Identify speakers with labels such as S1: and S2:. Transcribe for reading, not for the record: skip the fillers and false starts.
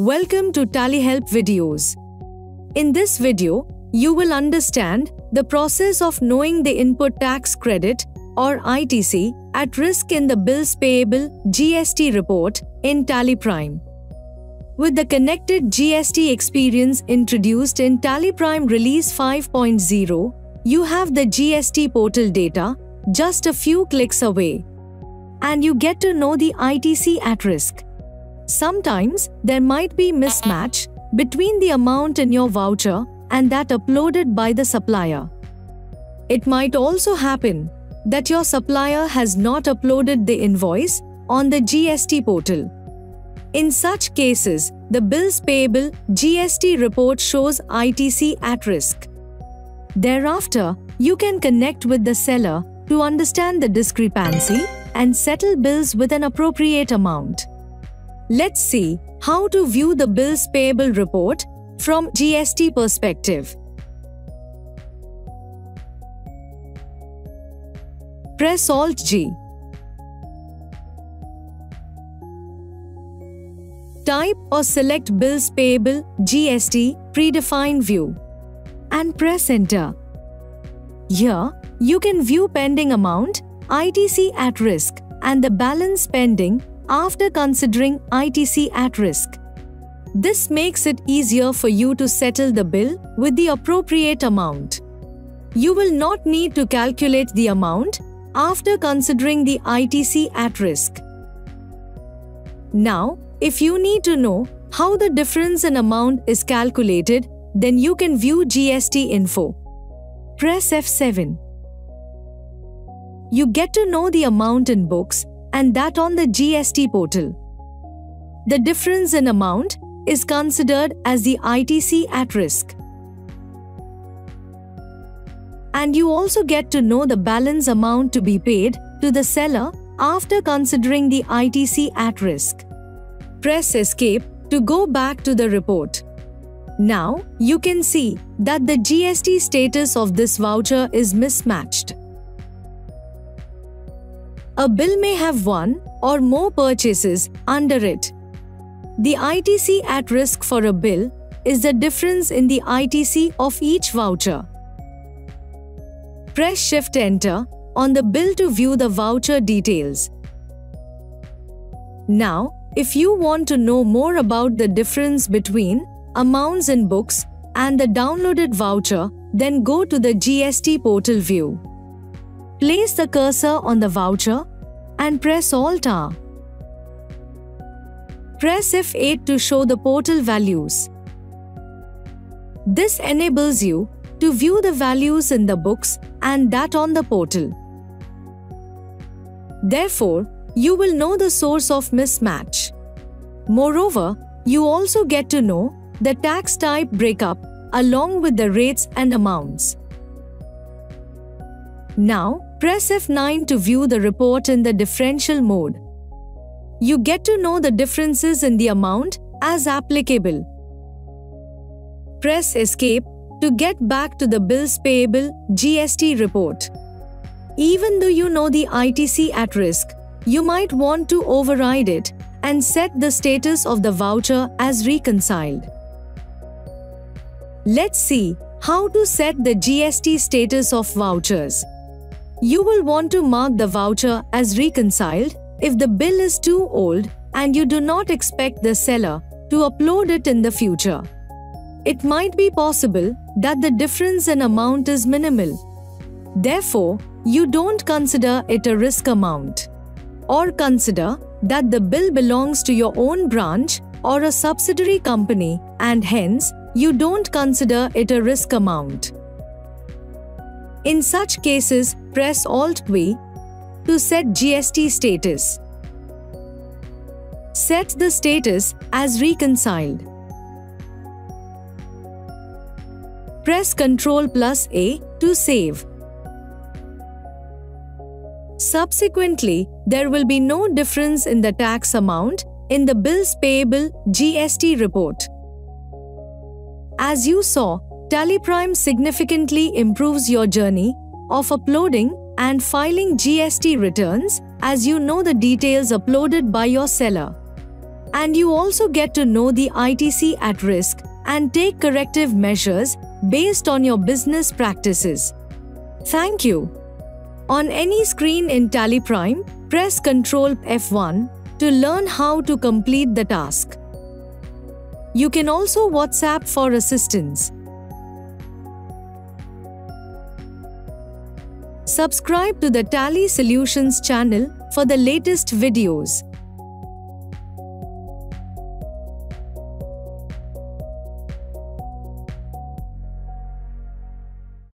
S1: Welcome to Tally Help videos. In this video, you will understand the process of knowing the input tax credit or ITC at risk in the bills payable GST report in Tally Prime. With the connected GST experience introduced in Tally Prime Release 5.0, you have the GST portal data just a few clicks away. And you get to know the ITC at risk. Sometimes there might be mismatch between the amount in your voucher and that uploaded by the supplier. It might also happen that your supplier has not uploaded the invoice on the GST portal. In such cases, the bills payable GST report shows ITC at risk. Thereafter, you can connect with the seller to understand the discrepancy and settle bills with an appropriate amount. Let's see how to view the bills payable report from GST perspective. Press Alt-G. Type or select Bills Payable GST Predefined View and press Enter. Here, you can view pending amount, ITC at risk, and the balance pending after considering ITC at risk. This makes it easier for you to settle the bill with the appropriate amount. You will not need to calculate the amount after considering the ITC at risk. Now, if you need to know how the difference in amount is calculated, then you can view GST info. Press F7. You get to know the amount in books and that on the GST portal. The difference in amount is considered as the ITC at risk. And you also get to know the balance amount to be paid to the seller after considering the ITC at risk. Press Escape to go back to the report. Now, you can see that the GST status of this voucher is mismatched. A bill may have one or more purchases under it. The ITC at risk for a bill is the difference in the ITC of each voucher. Press Shift-Enter on the bill to view the voucher details. Now, if you want to know more about the difference between amounts in books and the downloaded voucher, then go to the GST portal view. Place the cursor on the voucher and press Alt-R. Press F8 to show the portal values. This enables you to view the values in the books and that on the portal. Therefore, you will know the source of mismatch. Moreover, you also get to know the tax type breakup along with the rates and amounts. Now, press F9 to view the report in the differential mode. You get to know the differences in the amount as applicable. Press Escape to get back to the bills payable GST report. Even though you know the ITC at risk, you might want to override it and set the status of the voucher as reconciled. Let's see how to set the GST status of vouchers. You will want to mark the voucher as reconciled if the bill is too old and you do not expect the seller to upload it in the future. It might be possible that the difference in amount is minimal. Therefore, you don't consider it a risk amount. Or consider that the bill belongs to your own branch or a subsidiary company and hence, you don't consider it a risk amount. In such cases, press Alt-V to set GST status. Set the status as reconciled. Press Ctrl+A to save. Subsequently, there will be no difference in the tax amount in the bills payable GST report. As you saw, Tally Prime significantly improves your journey of uploading and filing GST returns as you know the details uploaded by your seller. And you also get to know the ITC at risk and take corrective measures based on your business practices. Thank you. On any screen in Tally Prime, press Ctrl F1 to learn how to complete the task. You can also WhatsApp for assistance. Subscribe to the Tally Solutions channel for the latest videos.